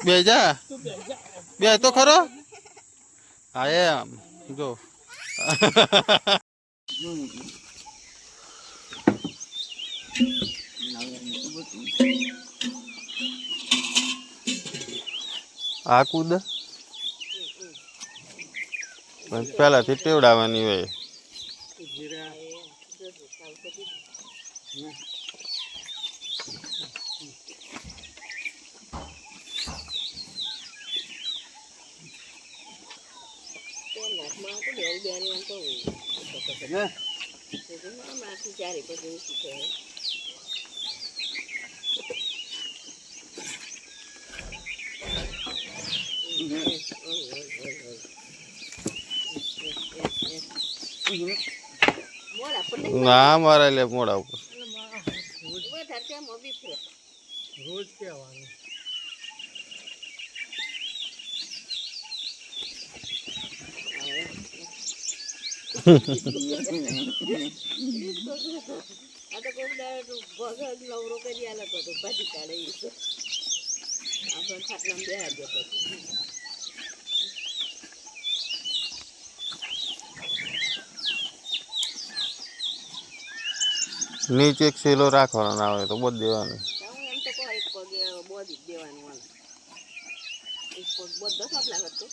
બેજા બે તો ખરો હા એમ જો આ કૂદ પેલાથી ટેવડાવવાની હોય ના મારે લે મોડા ઉપર રોજ કહેવાનું નવરો કરી આલો તો ભાજી કાઢે આપણે ખાટલામાં બેહાર દે પછી નીચે એક સેલો રાખવાનો ના હોય તો બોધ દેવાનું એમ તો કોઈ એક પગ બોધી દેવાનું એક પગ બધો સાપલા કરતો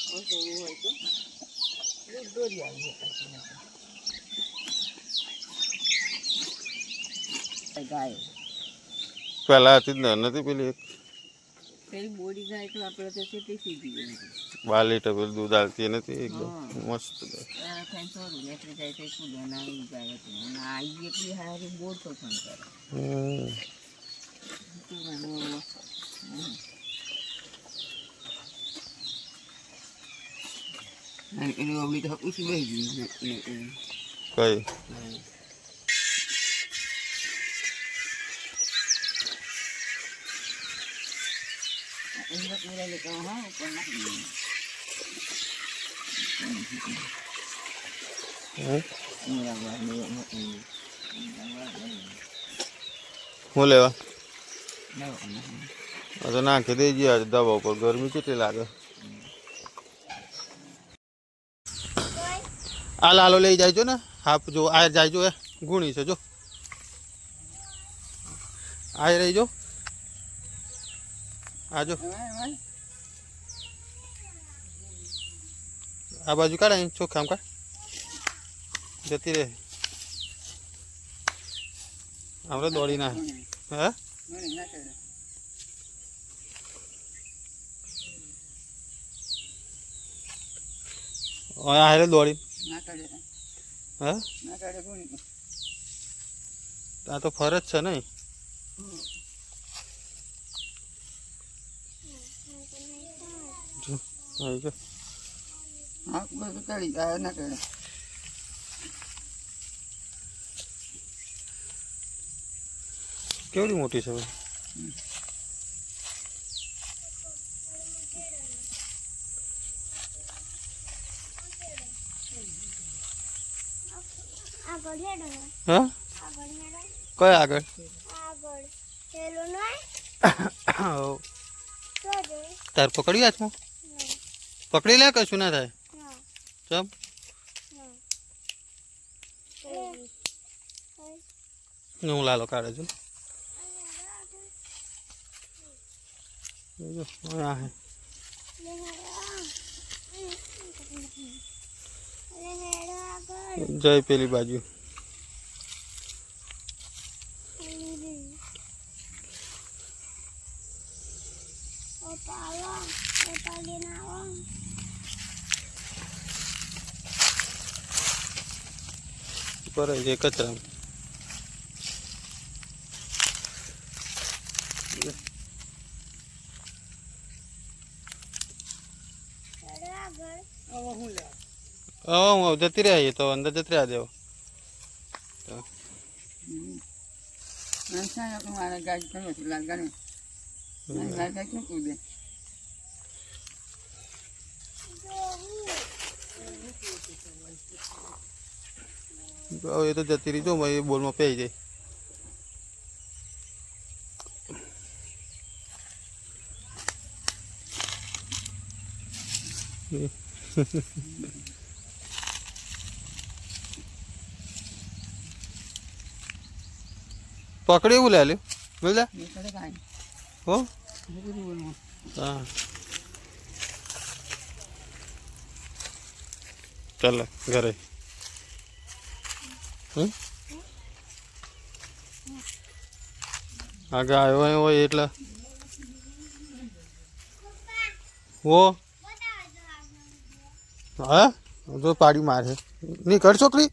હોય તો દોરી આવી ગાય પેલા હતી જ નથી પેલી એક પેલી બોડી ગાય તો આપણે તો કેટલી સીધી 12 લીટર પેલું દૂધ આવતી નથી એકદમ મસ્ત જાય તો આવી જાય અને આ એટલી હારી બોડ તો પણ કરે એની ઓબલી તો ઉસી વહી ગઈ કઈ હું લેવા તો નાખી દેજે આજે દવા ઉપર ગરમી કેટલી લાગે આ લાલો લઈ જાય ને હાફ જો આ જાય જો એ ગુણી છે જો આ રહી જો આજો આ બાજુ કાઢ ચોખ્ખામ કાઢ જતી રહે આપણે દોડી ના હે હારે દોડી હે આ તો ફરજ છે નહીં કેવડી મોટી છે હા કઈ આગળ તાર પકડી હાથમાં પકડી લે કશું ના થાય ચમ હું લાલો કાઢે છું જય પેલી બાજુ પર છે કચરા જતી રહ્યા તો અંદર જતી રહ્યા દેવો એ તો જતી રહી જો એ બોલમાં પહેરી જાય પકડી એવું લે લ્યો બોલા હો હા ચાલ ઘરે આગળ આવ્યો હોય એટલે હો હા તો પાડી મારે નહીં કર છોકરી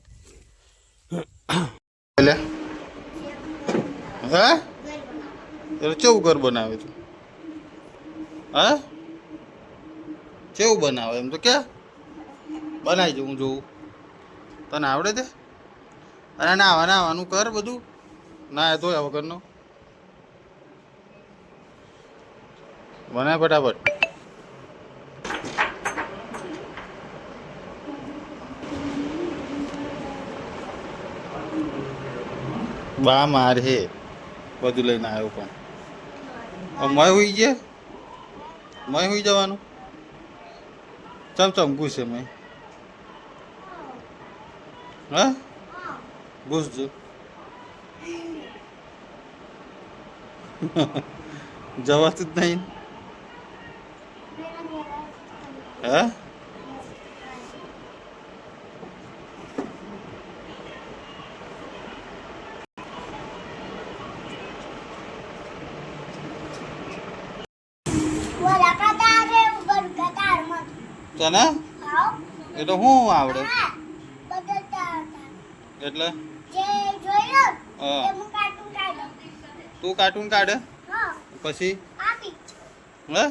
એટલે હા એટલે કેવું ઘર બનાવે તું હા કેવું બનાવે એમ તો ક્યાં બનાવી જવું જોવું તને આવડે તે અને નાવાનું કર બધું ના તો વગરનો બનાય ફટાફટ બા માર હે બધું લઈને આવ્યો પણ મય હોઈ ગયા મય હોઈ જવાનું ચમચમકું છે મય હા ઘૂસજો જવાતું જ નહીં હા તને એ તો શું આવડે એટલે તું કાર્ટૂન કાઢે પછી હે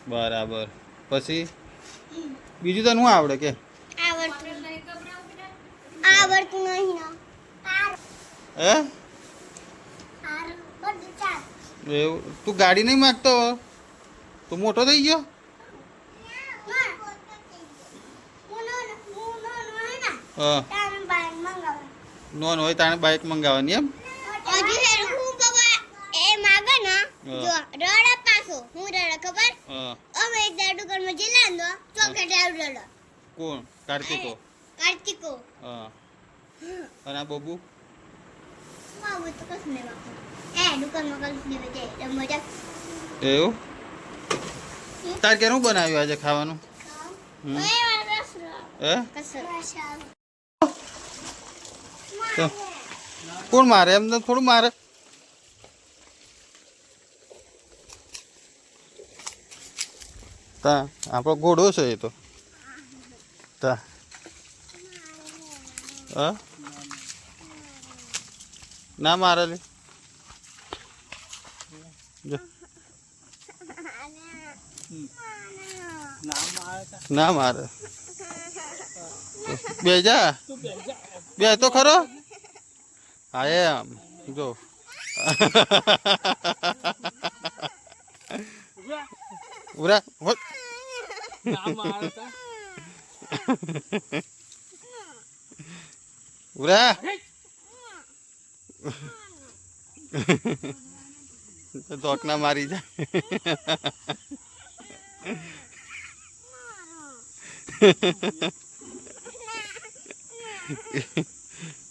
બરાબર પછી બીજું તને શું આવડે કે હે એવું તું ગાડી નહીં માગતો તું મોટો થઈ ગયો હા નોન હોય તાણે બાઇક મંગાવવાની એમ કોણ કાર્તિકો હા અને આ બબુ એવું તાર કેનું બનાવ્યું આજે ખાવાનું હે કોણ મારે એમ થોડું મારે તા આપણો ઘોડો છે એ તો તા હા ના મારે લે ના મારે બે જા બે તો ખરો હા એમ જો ઉરા ઉરા ધોકના મારી જાય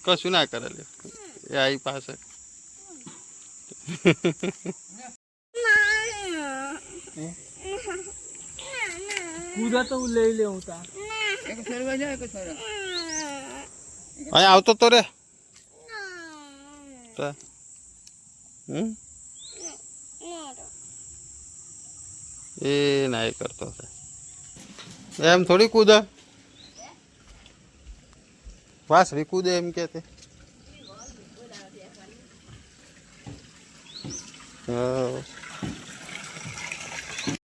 કશું ના કરે લે એ આઈ પાસે કૂદા તો લઈ લેવું તા અહીંયા આવતો તો રે એ ના એ કરતો એમ થોડી કૂદે વાસળી કૂદે એમ કે તે હા